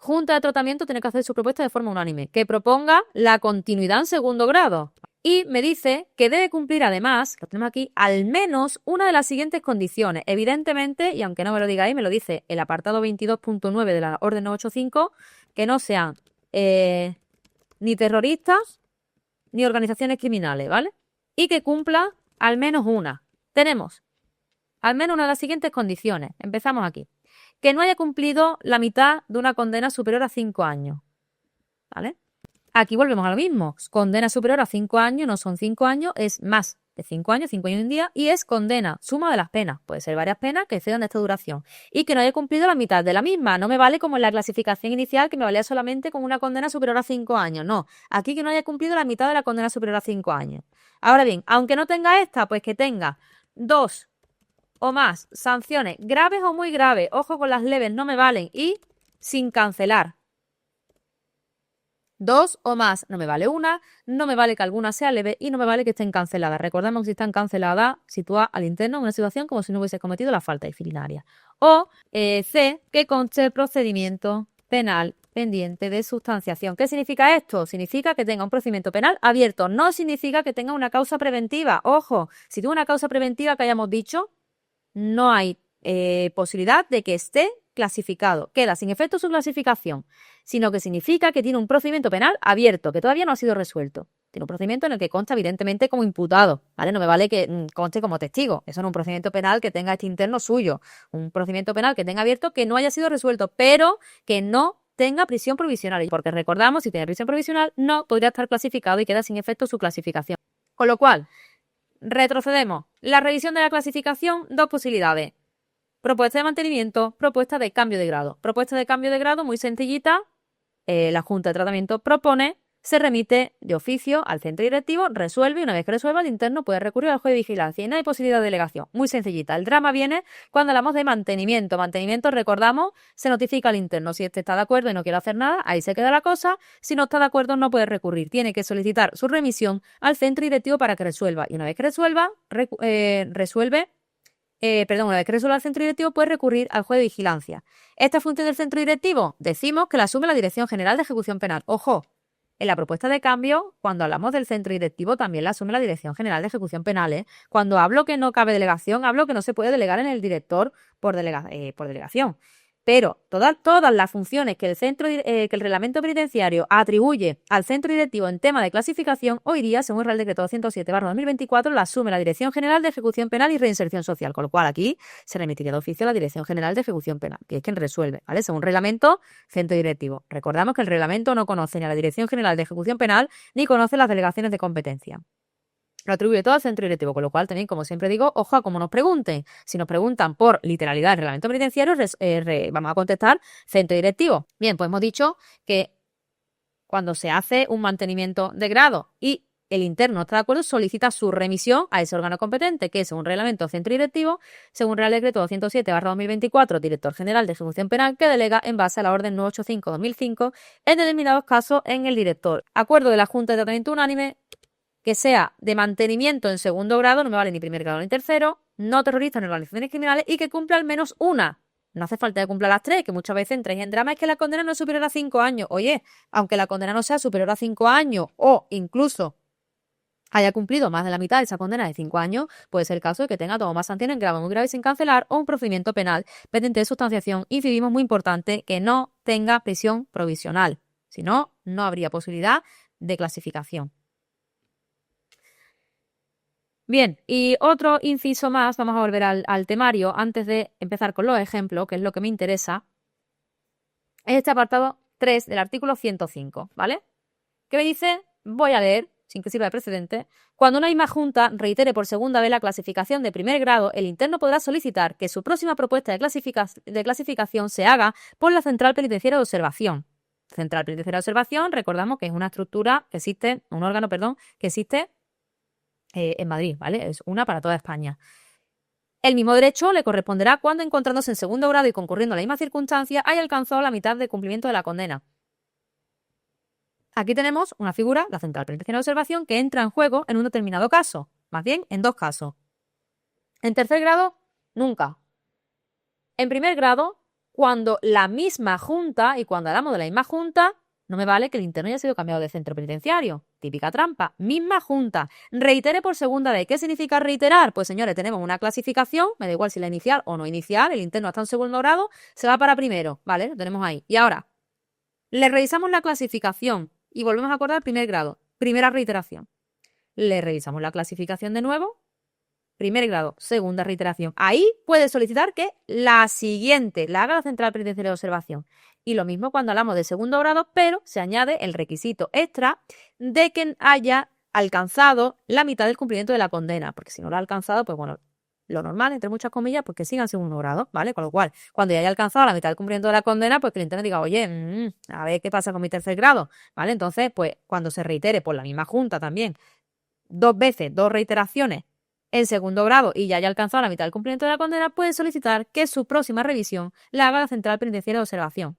Junta de tratamiento tiene que hacer su propuesta de forma unánime, que proponga la continuidad en segundo grado. Y me dice que debe cumplir además, lo tenemos aquí, al menos una de las siguientes condiciones. Evidentemente, y aunque no me lo diga ahí, me lo dice el apartado 22.9 de la orden 985, que no sean ni terroristas ni organizaciones criminales, ¿vale? Y que cumpla al menos una. Tenemos al menos una de las siguientes condiciones. Empezamos aquí. Que no haya cumplido la mitad de una condena superior a 5 años, ¿vale? Aquí volvemos a lo mismo. Condena superior a 5 años, no son 5 años, es más de 5 años y un día, y es condena, suma de las penas. Puede ser varias penas que excedan de esta duración. Y que no haya cumplido la mitad de la misma. No me vale como en la clasificación inicial, que me valía solamente con una condena superior a 5 años. No, aquí que no haya cumplido la mitad de la condena superior a 5 años. Ahora bien, aunque no tenga esta, pues que tenga 2 o más sanciones graves o muy graves. Ojo con las leves, no me valen. Y sin cancelar. 2 o más, no me vale una, no me vale que alguna sea leve y no me vale que estén canceladas. Recordemos que si están canceladas, sitúa al interno en una situación como si no hubiese cometido la falta disciplinaria. O C, que conste el procedimiento penal pendiente de sustanciación. ¿Qué significa esto? Significa que tenga un procedimiento penal abierto, no significa que tenga una causa preventiva. Ojo, si tuvo una causa preventiva que hayamos dicho, no hay posibilidad de que esté clasificado. Queda sin efecto su clasificación, sino que significa que tiene un procedimiento penal abierto, que todavía no ha sido resuelto. Tiene un procedimiento en el que consta evidentemente como imputado, ¿vale? No me vale que conste como testigo. Eso no es un procedimiento penal que tenga este interno suyo. Un procedimiento penal que tenga abierto que no haya sido resuelto, pero que no tenga prisión provisional. Porque recordamos, si tiene prisión provisional, no podría estar clasificado y queda sin efecto su clasificación. Con lo cual, retrocedemos. La revisión de la clasificación, 2 posibilidades. Propuesta de mantenimiento, propuesta de cambio de grado. Propuesta de cambio de grado muy sencillita. La Junta de Tratamiento propone, se remite de oficio al centro directivo, resuelve y una vez que resuelva el interno puede recurrir al juez de vigilancia y no hay posibilidad de delegación. Muy sencillita. El drama viene cuando hablamos de mantenimiento. Mantenimiento, recordamos, se notifica al interno. Si este está de acuerdo y no quiere hacer nada, ahí se queda la cosa. Si no está de acuerdo, no puede recurrir. Tiene que solicitar su remisión al centro directivo para que resuelva. Y una vez que resuelva, una vez que resuelva el centro directivo, puede recurrir al juez de vigilancia. ¿Esta función del centro directivo? Decimos que la asume la Dirección General de Ejecución Penal. Ojo, en la propuesta de cambio, cuando hablamos del centro directivo, también la asume la Dirección General de Ejecución Penal, ¿eh? Cuando hablo que no cabe delegación, hablo que no se puede delegar en el director por delegación. Pero todas las funciones que el reglamento penitenciario atribuye al centro directivo en tema de clasificación, hoy día, según el Real Decreto 207/2024, la asume la Dirección General de Ejecución Penal y Reinserción Social, con lo cual aquí se remitiría de oficio a la Dirección General de Ejecución Penal, que es quien resuelve, ¿vale? Según reglamento, centro directivo. Recordamos que el reglamento no conoce ni a la Dirección General de Ejecución Penal ni conoce las delegaciones de competencia. Lo atribuye todo al centro directivo, con lo cual también, como siempre digo, ojo a cómo nos pregunten. Si nos preguntan por literalidad del reglamento penitenciario, vamos a contestar centro directivo. Bien, pues hemos dicho que cuando se hace un mantenimiento de grado y el interno no está de acuerdo, solicita su remisión a ese órgano competente, que es según reglamento centro directivo, según Real Decreto 207/2024, director general de ejecución penal, que delega en base a la orden 985/2005 en determinados casos en el director. Acuerdo de la Junta de Tratamiento Unánime, que sea de mantenimiento en segundo grado, no me vale ni primer grado ni tercero, no terroristas ni organizaciones criminales y que cumpla al menos una. No hace falta que cumpla las 3, que muchas veces entráis en drama es que la condena no es superior a 5 años. Oye, aunque la condena no sea superior a 5 años o incluso haya cumplido más de la mitad de esa condena de 5 años, puede ser el caso de que tenga todo más sanciones graves muy graves sin cancelar o un procedimiento penal pendiente de sustanciación. Incidimos, muy importante, que no tenga prisión provisional. Si no, no habría posibilidad de clasificación. Bien, y otro inciso más, vamos a volver al temario antes de empezar con los ejemplos, que es lo que me interesa. Es este apartado 3 del artículo 105, ¿vale? ¿Qué me dice? Voy a leer, sin que sirva de precedente. Cuando una misma junta reitere por segunda vez la clasificación de primer grado, el interno podrá solicitar que su próxima propuesta de clasificación se haga por la Central Penitenciaria de Observación. Central Penitenciaria de Observación, recordamos que es una estructura que existe, un órgano, perdón, que existe en Madrid, ¿vale? Es una para toda España. El mismo derecho le corresponderá cuando, encontrándose en segundo grado y concurriendo a la misma circunstancia, haya alcanzado la mitad de cumplimiento de la condena. Aquí tenemos una figura, la Central Penitenciaria de Observación, que entra en juego en un determinado caso, más bien en 2 casos. En tercer grado, nunca. En primer grado, cuando la misma junta, y cuando hablamos de la misma junta, no me vale que el interno haya sido cambiado de centro penitenciario. Típica trampa. Misma junta. Reitere por segunda vez. ¿Qué significa reiterar? Pues señores, tenemos una clasificación, me da igual si la inicial o no inicial, el interno está en segundo grado, se va para primero, ¿vale? Lo tenemos ahí. Y ahora, le revisamos la clasificación y volvemos a acordar primer grado. Primera reiteración. Le revisamos la clasificación de nuevo. Primer grado, segunda reiteración. Ahí puede solicitar que la siguiente la haga la central penitenciaria de observación. Y lo mismo cuando hablamos de segundo grado, pero se añade el requisito extra de que haya alcanzado la mitad del cumplimiento de la condena. Porque si no lo ha alcanzado, pues bueno, lo normal, entre muchas comillas, pues que siga en segundo grado, ¿vale? Con lo cual, cuando ya haya alcanzado la mitad del cumplimiento de la condena, pues que el interno diga, oye, a ver qué pasa con mi tercer grado, ¿vale? Entonces, pues cuando se reitere por la misma junta también, 2 veces, 2 reiteraciones, en segundo grado y ya haya alcanzado la mitad del cumplimiento de la condena, puede solicitar que su próxima revisión la haga la central penitenciaria de observación.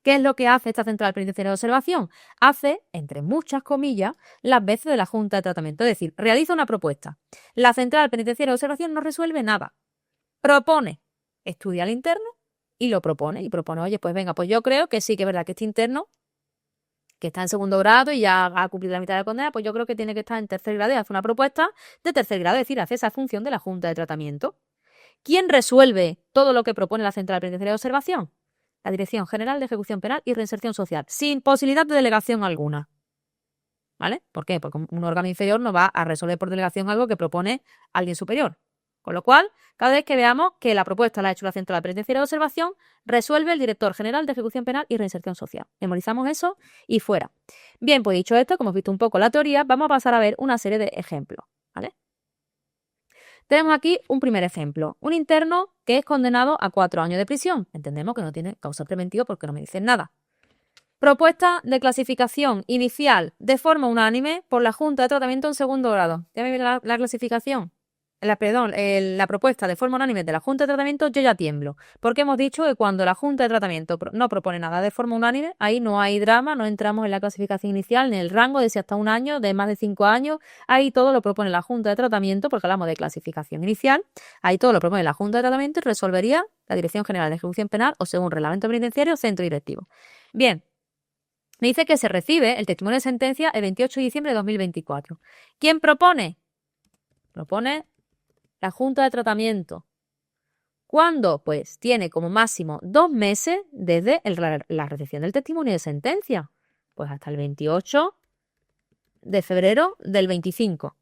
¿Qué es lo que hace esta central penitenciaria de observación? Hace, entre muchas comillas, las veces de la Junta de Tratamiento. Es decir, realiza una propuesta. La central penitenciaria de observación no resuelve nada. Propone, estudia al interno y lo propone. Y propone, oye, pues venga, pues yo creo que sí que es verdad que este interno que está en segundo grado y ya ha cumplido la mitad de la condena, pues yo creo que tiene que estar en tercer grado y hace una propuesta de tercer grado, es decir, hace esa función de la Junta de Tratamiento. ¿Quién resuelve todo lo que propone la Central Penitenciaria de Observación? La Dirección General de Ejecución Penal y Reinserción Social, sin posibilidad de delegación alguna. ¿Vale? ¿Por qué? Porque un órgano inferior no va a resolver por delegación algo que propone alguien superior. Con lo cual, cada vez que veamos que la propuesta la ha hecho la Central Penitenciaria de Observación, resuelve el Director General de Ejecución Penal y Reinserción Social. Memorizamos eso y fuera. Bien, pues dicho esto, como hemos visto un poco la teoría, vamos a pasar a ver una serie de ejemplos. ¿Vale? Tenemos aquí un primer ejemplo. Un interno que es condenado a 4 años de prisión. Entendemos que no tiene causa preventiva porque no me dicen nada. Propuesta de clasificación inicial de forma unánime por la Junta de Tratamiento en segundo grado. ¿Ya me viene la clasificación? La propuesta de forma unánime de la Junta de Tratamiento, yo ya tiemblo. Porque hemos dicho que cuando la Junta de Tratamiento no propone nada de forma unánime, ahí no hay drama, no entramos en la clasificación inicial, ni en el rango de si hasta 1 año, de más de 5 años. Ahí todo lo propone la Junta de Tratamiento, porque hablamos de clasificación inicial. Ahí todo lo propone la Junta de Tratamiento y resolvería la Dirección General de Ejecución Penal o según reglamento penitenciario, centro directivo. Bien. Me dice que se recibe el testimonio de sentencia el 28 de diciembre de 2024. ¿Quién propone? Propone la Junta de Tratamiento. ¿Cuándo? Pues tiene como máximo 2 meses desde la recepción del testimonio de sentencia. Pues hasta el 28 de febrero del 25.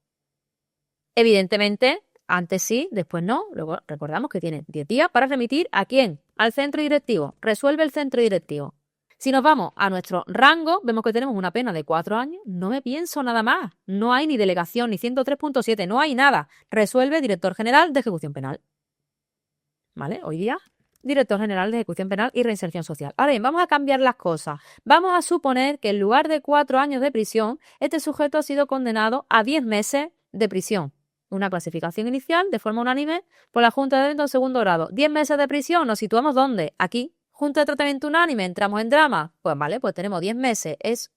Evidentemente, antes sí, después no. Luego recordamos que tiene 10 días para remitir ¿a quién? Al centro directivo. Resuelve el centro directivo. Si nos vamos a nuestro rango, vemos que tenemos una pena de 4 años. No me pienso nada más. No hay ni delegación, ni 103.7, no hay nada. Resuelve Director General de Ejecución Penal. ¿Vale? Hoy día, Director General de Ejecución Penal y Reinserción Social. Ahora bien, vamos a cambiar las cosas. Vamos a suponer que en lugar de 4 años de prisión, este sujeto ha sido condenado a 10 meses de prisión. Una clasificación inicial de forma unánime por la Junta de Tratamiento en segundo grado. 10 meses de prisión, ¿nos situamos dónde? Aquí. Junta de Tratamiento unánime, entramos en drama. Pues vale, pues tenemos 10 meses. ¿Es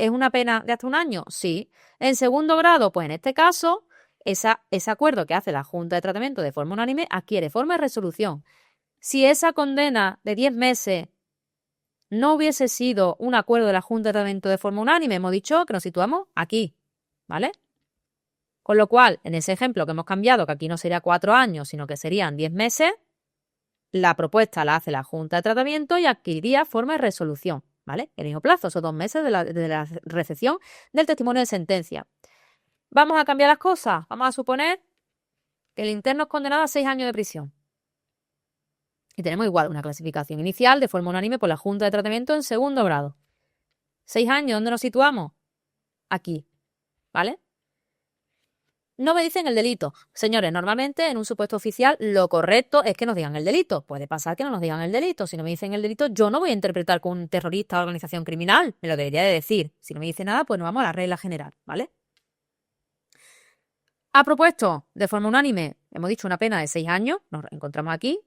una pena de hasta 1 año? Sí. En segundo grado, pues en este caso, ese acuerdo que hace la Junta de Tratamiento de forma unánime adquiere forma de resolución. Si esa condena de 10 meses no hubiese sido un acuerdo de la Junta de Tratamiento de forma unánime, hemos dicho que nos situamos aquí, ¿vale? Con lo cual, en ese ejemplo que hemos cambiado, que aquí no sería 4 años, sino que serían 10 meses, la propuesta la hace la Junta de Tratamiento y adquiriría forma de resolución, ¿vale? El mismo plazo, esos 2 meses de la recepción del testimonio de sentencia. Vamos a cambiar las cosas. Vamos a suponer que el interno es condenado a 6 años de prisión. Y tenemos igual una clasificación inicial de forma unánime por la Junta de Tratamiento en segundo grado. 6 años, ¿dónde nos situamos? Aquí, ¿vale? No me dicen el delito. Señores, normalmente en un supuesto oficial lo correcto es que nos digan el delito. Puede pasar que no nos digan el delito. Si no me dicen el delito, yo no voy a interpretar como un terrorista o organización criminal. Me lo debería de decir. Si no me dice nada, pues nos vamos a la regla general, ¿vale? Ha propuesto de forma unánime, hemos dicho una pena de 6 años, nos encontramos aquí.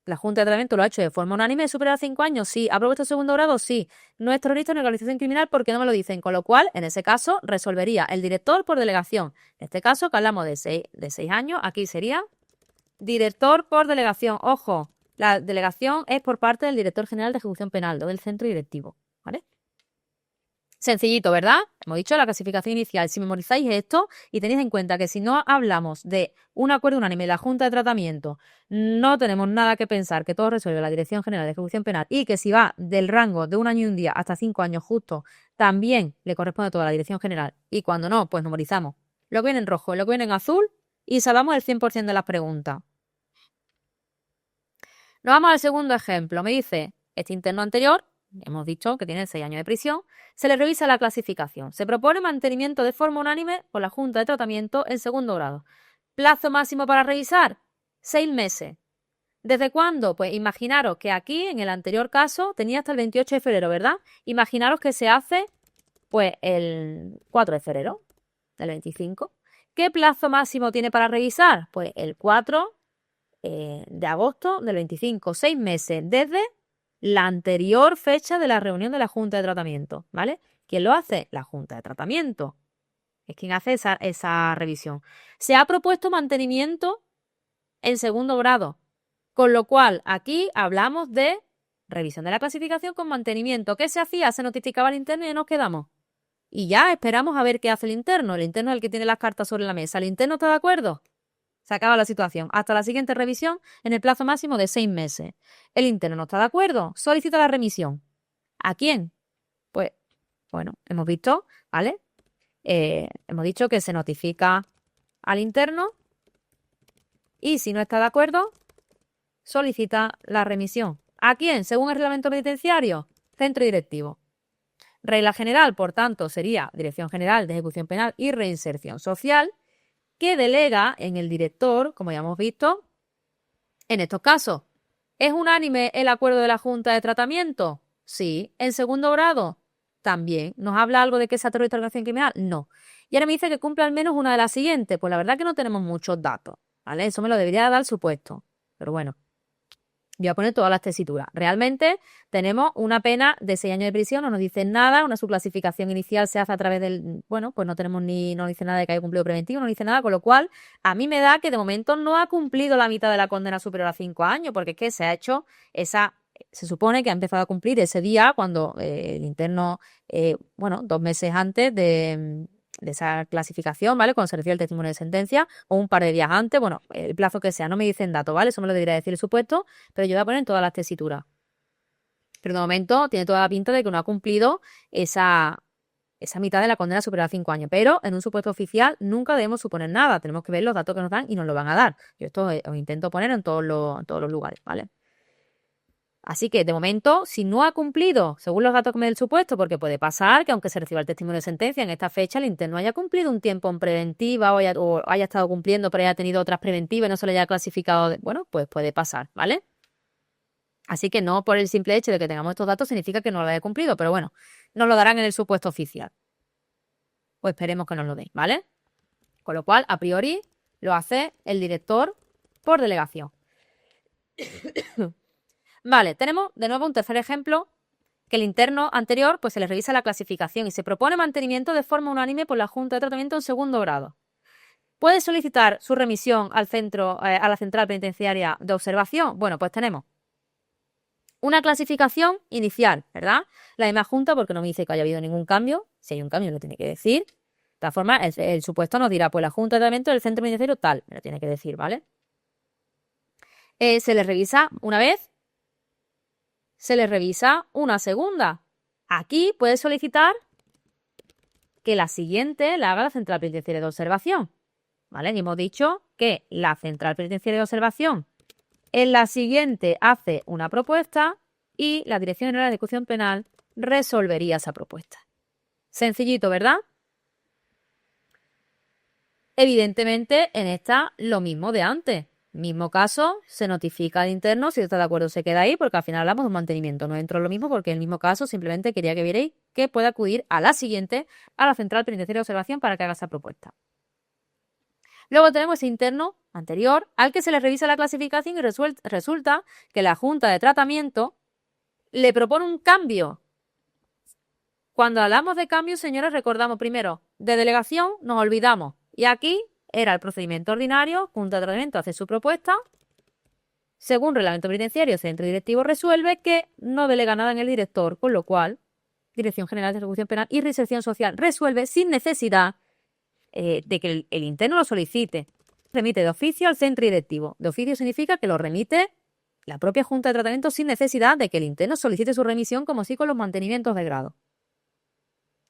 La Junta de Tratamiento lo ha hecho de forma unánime, superar 5 años, sí. ¿Ha propuesto segundo grado? Sí. No es terrorista ni organización criminal porque no me lo dicen, con lo cual, en ese caso, resolvería el director por delegación. En este caso, que hablamos de 6 años, aquí sería director por delegación. Ojo, La delegación es por parte del director general de ejecución penal o del centro directivo, ¿vale? Sencillito, ¿verdad? Hemos dicho la clasificación inicial. Si memorizáis esto y tenéis en cuenta que si no hablamos de un acuerdo unánime de la Junta de Tratamiento, no tenemos nada que pensar, que todo resuelve la Dirección General de Ejecución Penal y que si va del rango de 1 año y un día hasta 5 años justo, también le corresponde todo a la Dirección General. Y cuando no, pues memorizamos lo que viene en rojo y lo que viene en azul y salvamos el 100% de las preguntas. Nos vamos al segundo ejemplo. Me dice, este interno anterior, hemos dicho que tiene 6 años de prisión, se le revisa la clasificación. Se propone mantenimiento de forma unánime por la Junta de Tratamiento en segundo grado. Plazo máximo para revisar, 6 meses. ¿Desde cuándo? Pues imaginaros que aquí, en el anterior caso, tenía hasta el 28 de febrero, ¿verdad? Imaginaros que se hace, pues, el 4 de febrero del 25. ¿Qué plazo máximo tiene para revisar? Pues el 4 de agosto del 25, 6 meses desde la anterior fecha de la reunión de la Junta de Tratamiento, ¿vale? ¿Quién lo hace? La Junta de Tratamiento. Es quien hace esa revisión. Se ha propuesto mantenimiento en segundo grado, con lo cual aquí hablamos de revisión de la clasificación con mantenimiento. ¿Qué se hacía? Se notificaba al interno y nos quedamos. Y ya esperamos a ver qué hace el interno. El interno es el que tiene las cartas sobre la mesa. ¿El interno está de acuerdo? Se acaba la situación. Hasta la siguiente revisión en el plazo máximo de 6 meses. El interno no está de acuerdo. Solicita la remisión. ¿A quién? Pues, bueno, hemos visto, ¿vale? Hemos dicho que se notifica al interno y si no está de acuerdo, solicita la remisión. ¿A quién? Según el reglamento penitenciario, centro directivo. Regla general, por tanto, sería Dirección General de Ejecución Penal y Reinserción Social, que delega en el director, como ya hemos visto, en estos casos. ¿Es unánime el acuerdo de la Junta de Tratamiento? Sí. ¿En segundo grado? También. ¿Nos habla algo de que sea terrorista o organización criminal? No. Y ahora me dice que cumple al menos una de las siguientes. Pues la verdad que no tenemos muchos datos, ¿vale? Eso me lo debería dar supuesto. Pero bueno, voy a poner todas las tesituras. Realmente tenemos una pena de 6 años de prisión, no nos dice nada, una subclasificación inicial se hace a través del, bueno, pues no tenemos no dice nada de que haya cumplido preventivo, no dice nada, con lo cual a mí me da que de momento no ha cumplido la mitad de la condena superior a 5 años, porque es que se ha hecho se supone que ha empezado a cumplir ese día cuando el interno, 2 meses antes de esa clasificación, ¿vale? Cuando se recibe el testimonio de sentencia, o un par de días antes, bueno, el plazo que sea, no me dicen datos, ¿vale? Eso me lo debería decir el supuesto, pero yo voy a poner en todas las tesituras. Pero de momento tiene toda la pinta de que no ha cumplido esa mitad de la condena superior a 5 años. Pero en un supuesto oficial nunca debemos suponer nada. Tenemos que ver los datos que nos dan y nos lo van a dar. Yo esto os intento poner en todos los lugares, ¿vale? Así que, de momento, si no ha cumplido, según los datos que me dé el supuesto, porque puede pasar que aunque se reciba el testimonio de sentencia en esta fecha, el interno haya cumplido un tiempo en preventiva o haya estado cumpliendo, pero haya tenido otras preventivas y no se le haya clasificado, bueno, pues puede pasar, ¿vale? Así que no por el simple hecho de que tengamos estos datos significa que no lo haya cumplido, pero bueno, nos lo darán en el supuesto oficial. Pues esperemos que nos lo deis, ¿vale? Con lo cual, a priori, lo hace el director por delegación. Vale, tenemos de nuevo un tercer ejemplo, que el interno anterior pues se le revisa la clasificación y se propone mantenimiento de forma unánime por la Junta de Tratamiento en segundo grado. ¿Puede solicitar su remisión al centro, a la central penitenciaria de observación? Bueno, pues tenemos una clasificación inicial, ¿verdad? La misma Junta, porque no me dice que haya habido ningún cambio. Si hay un cambio, lo tiene que decir. De todas formas, el supuesto nos dirá, pues la Junta de Tratamiento del centro penitenciario tal, me lo tiene que decir, ¿vale? Se le revisa una vez, se le revisa una segunda. Aquí puede solicitar que la siguiente la haga la central penitenciaria de observación, ¿vale? Y hemos dicho que la central penitenciaria de observación en la siguiente hace una propuesta y la Dirección General de Ejecución Penal resolvería esa propuesta. Sencillito, ¿verdad? Evidentemente, en esta lo mismo de antes. Mismo caso, se notifica al interno, si está de acuerdo se queda ahí, porque al final hablamos de un mantenimiento. No entro en lo mismo porque en el mismo caso simplemente quería que vierais que puede acudir a la siguiente, a la central penitenciaria de observación para que haga esa propuesta. Luego tenemos ese interno anterior al que se le revisa la clasificación y resulta que la Junta de Tratamiento le propone un cambio. Cuando hablamos de cambio, señores, recordamos primero, de delegación nos olvidamos. Y aquí era el procedimiento ordinario, Junta de Tratamiento hace su propuesta Según reglamento penitenciario, el centro directivo resuelve que no delega nada en el director, con lo cual Dirección General de Ejecución Penal y Reinserción Social resuelve sin necesidad de que el interno lo solicite. Remite de oficio al centro directivo. De oficio significa que lo remite la propia Junta de Tratamiento sin necesidad de que el interno solicite su remisión, como sí con los mantenimientos de grado.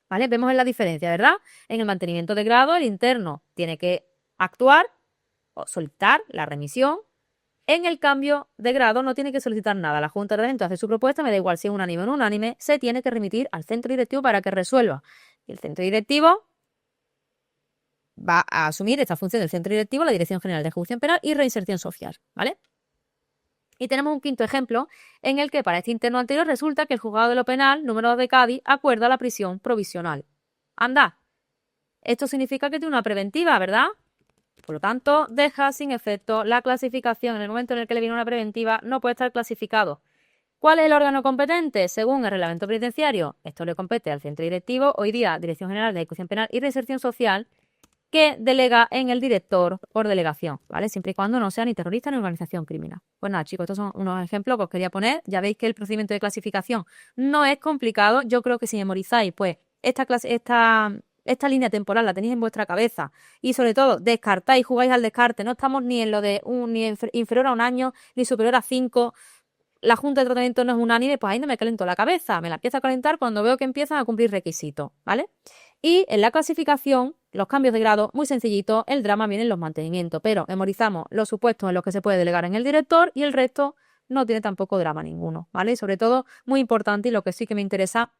¿Vale? Vemos la diferencia, ¿verdad? En el mantenimiento de grado, el interno tiene que actuar o solicitar la remisión. En el cambio de grado no tiene que solicitar nada. La Junta de Tratamiento hace su propuesta, me da igual si es unánime o no unánime, se tiene que remitir al centro directivo para que resuelva. Y el centro directivo va a asumir esta función del centro directivo, la Dirección General de Ejecución Penal y Reinserción Social, ¿vale? Y tenemos un quinto ejemplo en el que para este interno anterior resulta que el juzgado de lo penal, número 2 de Cádiz, acuerda la prisión provisional. Anda, esto significa que tiene una preventiva, ¿verdad? Por lo tanto, deja sin efecto la clasificación. En el momento en el que le viene una preventiva, no puede estar clasificado. ¿Cuál es el órgano competente? Según el reglamento penitenciario, esto le compete al centro directivo, hoy día Dirección General de Ejecución Penal y Reinserción Social, que delega en el director por delegación, ¿vale? Siempre y cuando no sea ni terrorista ni organización criminal. Pues nada, chicos, estos son unos ejemplos que os quería poner. Ya veis que el procedimiento de clasificación no es complicado. Yo creo que si memorizáis, pues, esta línea temporal la tenéis en vuestra cabeza y sobre todo descartáis, jugáis al descarte. No estamos ni en lo de inferior a un año, ni superior a 5. La Junta de Tratamiento no es unánime, pues ahí no me calento la cabeza. Me la empiezo a calentar cuando veo que empiezan a cumplir requisitos, ¿vale? Y en la clasificación, los cambios de grado, muy sencillito, el drama viene en los mantenimientos, pero memorizamos los supuestos en los que se puede delegar en el director y el resto no tiene tampoco drama ninguno, ¿vale? Y sobre todo, muy importante y lo que sí que me interesa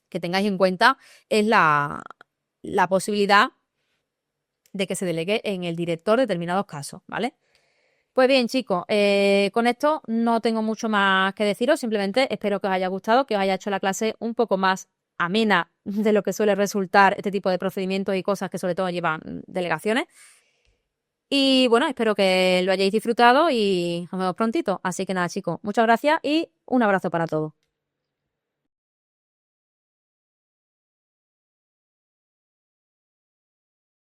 que tengáis en cuenta es la posibilidad de que se delegue en el director determinados casos, ¿vale? Pues bien, chicos, con esto no tengo mucho más que deciros, simplemente espero que os haya gustado, que os haya hecho la clase un poco más amena de lo que suele resultar este tipo de procedimientos y cosas que sobre todo llevan delegaciones. Y bueno, espero que lo hayáis disfrutado y nos vemos prontito. Así que nada, chicos, muchas gracias y un abrazo para todos.